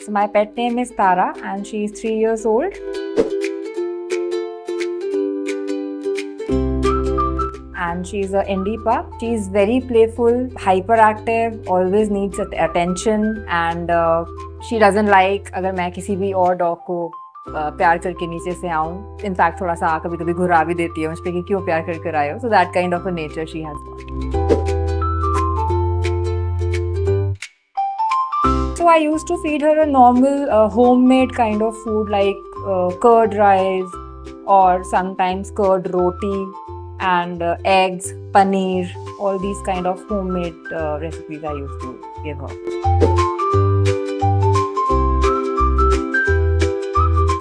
So my pet name is Tara and she is 3 years old. And she's a indie pup. She's very playful, hyperactive, always needs attention and she doesn't like अगर मैं किसी भी और dog को प्यार करके नीचे से आऊँ. इनफैक्ट थोड़ा सा कभी कभी घुरा भी देती है मुझ पे कि क्यों प्यार कर आए हो. So that kind of a nature she has got. So I used to feed her a normal homemade kind of food like curd rice or sometimes curd roti and eggs, paneer, all these kind of homemade recipes I used to give her.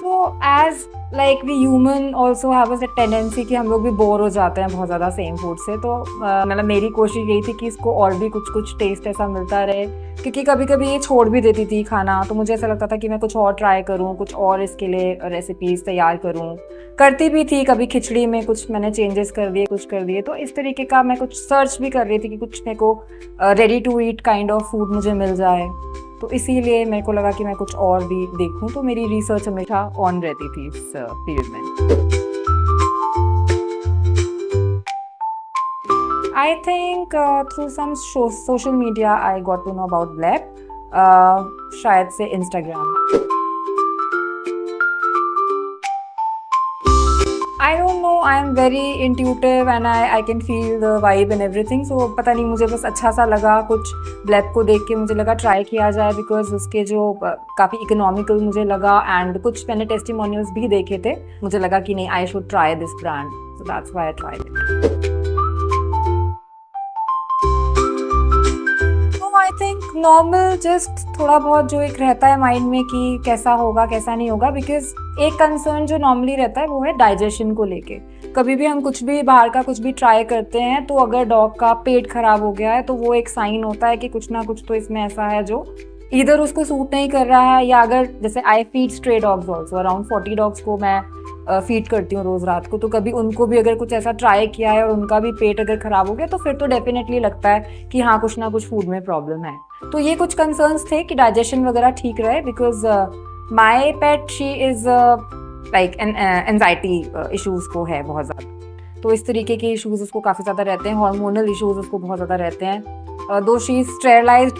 So as like we human also have a tendency कि हम लोग भी bore हो जाते हैं बहुत ज़्यादा same food से. तो मतलब मेरी कोशिश यही थी कि इसको और भी कुछ टेस्ट ऐसा मिलता रहे, क्योंकि कभी कभी ये छोड़ भी देती थी खाना. तो मुझे ऐसा लगता था कि मैं कुछ और ट्राई करूँ, कुछ और इसके लिए रेसिपीज़ तैयार करूँ. करती भी थी, कभी खिचड़ी में कुछ मैंने चेंजेस कर दिए, कुछ कर दिए. तो इस तरीके का मैं कुछ सर्च भी कर रही थी कि कुछ मेरे को ready to eat kind of food मुझे मिल जाए. तो इसीलिए मेरे को लगा कि मैं कुछ और भी देखूं. तो मेरी रिसर्च हमेशा ऑन रहती थी इस पीरियड में. I think through some social media I got to know about Blep. शायद से Instagram. I don't know, I am very intuitive and I can feel the vibe and everything. So पता नहीं, मुझे बस अच्छा सा लगा कुछ Blep को देख के. मुझे लगा ट्राई किया जाए बिकॉज उसके जो काफ़ी इकोनॉमिकल मुझे लगा एंड कुछ मैंने टेस्टिमोनियल्स भी देखे थे. मुझे लगा कि नहीं, I should try this brand. So that's why I tried it. I think normal just थोड़ा बहुत जो एक रहता है माइंड में कि कैसा होगा कैसा नहीं होगा. बिकॉज एक कंसर्न जो नॉर्मली रहता है वो है डाइजेशन को लेके. कभी भी हम कुछ भी बाहर का कुछ भी ट्राई करते हैं तो अगर डॉग का पेट खराब हो गया है तो वो एक साइन होता है कि कुछ ना कुछ तो इसमें ऐसा है जो इधर उसको सूट नहीं कर रहा है. या अगर जैसे I feed stray dogs also, around 40 dogs को मैं फीड करती हूँ रोज़ रात को. तो कभी उनको भी अगर कुछ ऐसा ट्राई किया है और उनका भी पेट अगर ख़राब हो गया तो फिर तो डेफिनेटली लगता है कि हाँ कुछ ना कुछ फूड में प्रॉब्लम है. तो ये कुछ कंसर्न्स थे कि डाइजेशन वगैरह ठीक रहे. Because my pet she is like anxiety issues को है बहुत ज़्यादा. तो इस तरीके के इशूज़ उसको काफ़ी ज़्यादा रहते हैं. हार्मोनल इशूज़ उसको बहुत ज़्यादा रहते हैं. दो she is sterilised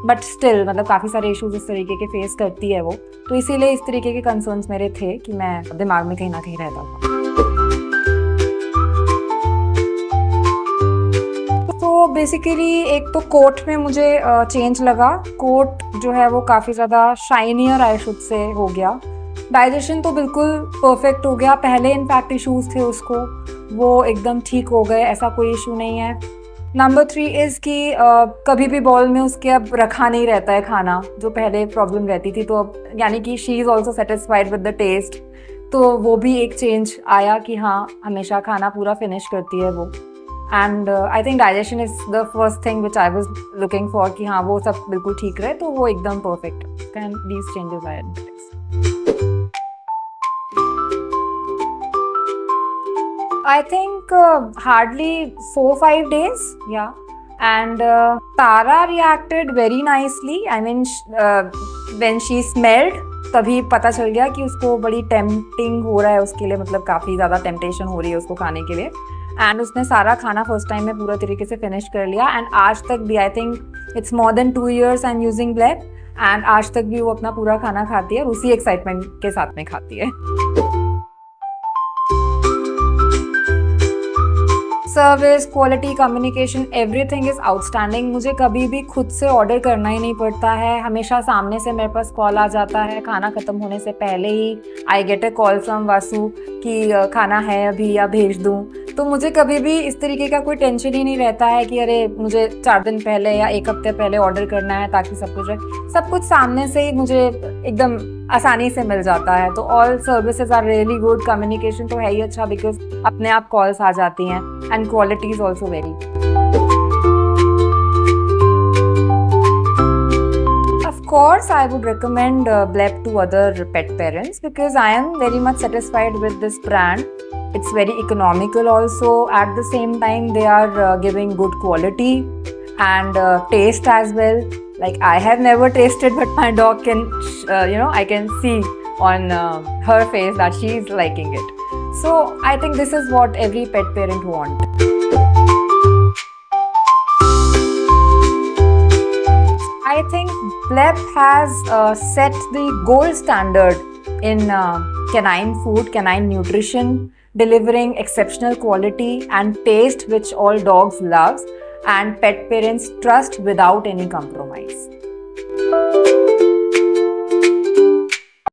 but still मतलब काफ़ी सारे इश्यूज इस तरीके के फेस करती है वो. तो इसीलिए इस तरीके के कंसर्न्स मेरे थे कि मैं दिमाग में कहीं ना कहीं रहता था. तो बेसिकली एक तो कोट में मुझे चेंज लगा. कोट जो है वो काफ़ी ज़्यादा शाइनियर आई शुड से हो गया. डाइजेशन तो बिल्कुल परफेक्ट हो गया. पहले इनफैक्ट इश्यूज थे उसको, वो एकदम ठीक हो गए, ऐसा कोई इशू नहीं है. नंबर 3 इज़ कि कभी भी बॉल में उसके अब रखा नहीं रहता है खाना, जो पहले प्रॉब्लम रहती थी. तो अब यानी कि she is also satisfied with the taste. तो वो भी एक चेंज आया कि हाँ हमेशा खाना पूरा फिनिश करती है वो. And I think digestion is the first thing which I was looking for कि हाँ वो सब बिल्कुल ठीक रहे. तो वो एकदम perfect and these changes I notice. I think hardly 4-5 days, yeah. And Tara reacted very nicely. I mean, when she smelled, तभी पता चल गया कि उसको बड़ी टेम्पटिंग हो रहा है उसके लिए, मतलब काफ़ी ज़्यादा टेम्पटेशन हो रही है उसको खाने के लिए. एंड उसने सारा खाना फर्स्ट टाइम में पूरा तरीके से फिनिश कर लिया. एंड आज तक भी I think it's more than 2 years I am using Blep. And आज तक भी वो अपना पूरा खाना खाती है और उसी एक्साइटमेंट के साथ में खाती है. Service, quality, communication, everything is outstanding. मुझे कभी भी खुद से ऑर्डर करना ही नहीं पड़ता है. हमेशा सामने से मेरे पास कॉल आ जाता है. खाना ख़त्म होने से पहले ही I get a call from Vasu कि खाना है अभी या भेज दूँ. तो मुझे कभी भी इस तरीके का कोई टेंशन ही नहीं रहता है कि अरे मुझे 4 दिन पहले या 1 हफ्ते पहले ऑर्डर करना है ताकि सब कुछ सामने से ही मुझे एकदम आसानी से मिल जाता है. तो all services are really good. Communication तो है ही अच्छा बिकॉज अपने आप कॉल्स आ जाती हैं. And quality is also very. Of course, I would recommend Blep to other pet parents because I am very much satisfied with this brand. It's very economical also. At the same time, they are giving good quality and taste as well. Like I have never tasted, but my dog can, I can see on her face that she is liking it. So I think this is what every pet parent wants. I think Blep has set the gold standard in canine food, canine nutrition, delivering exceptional quality and taste which all dogs love and pet parents trust without any compromise.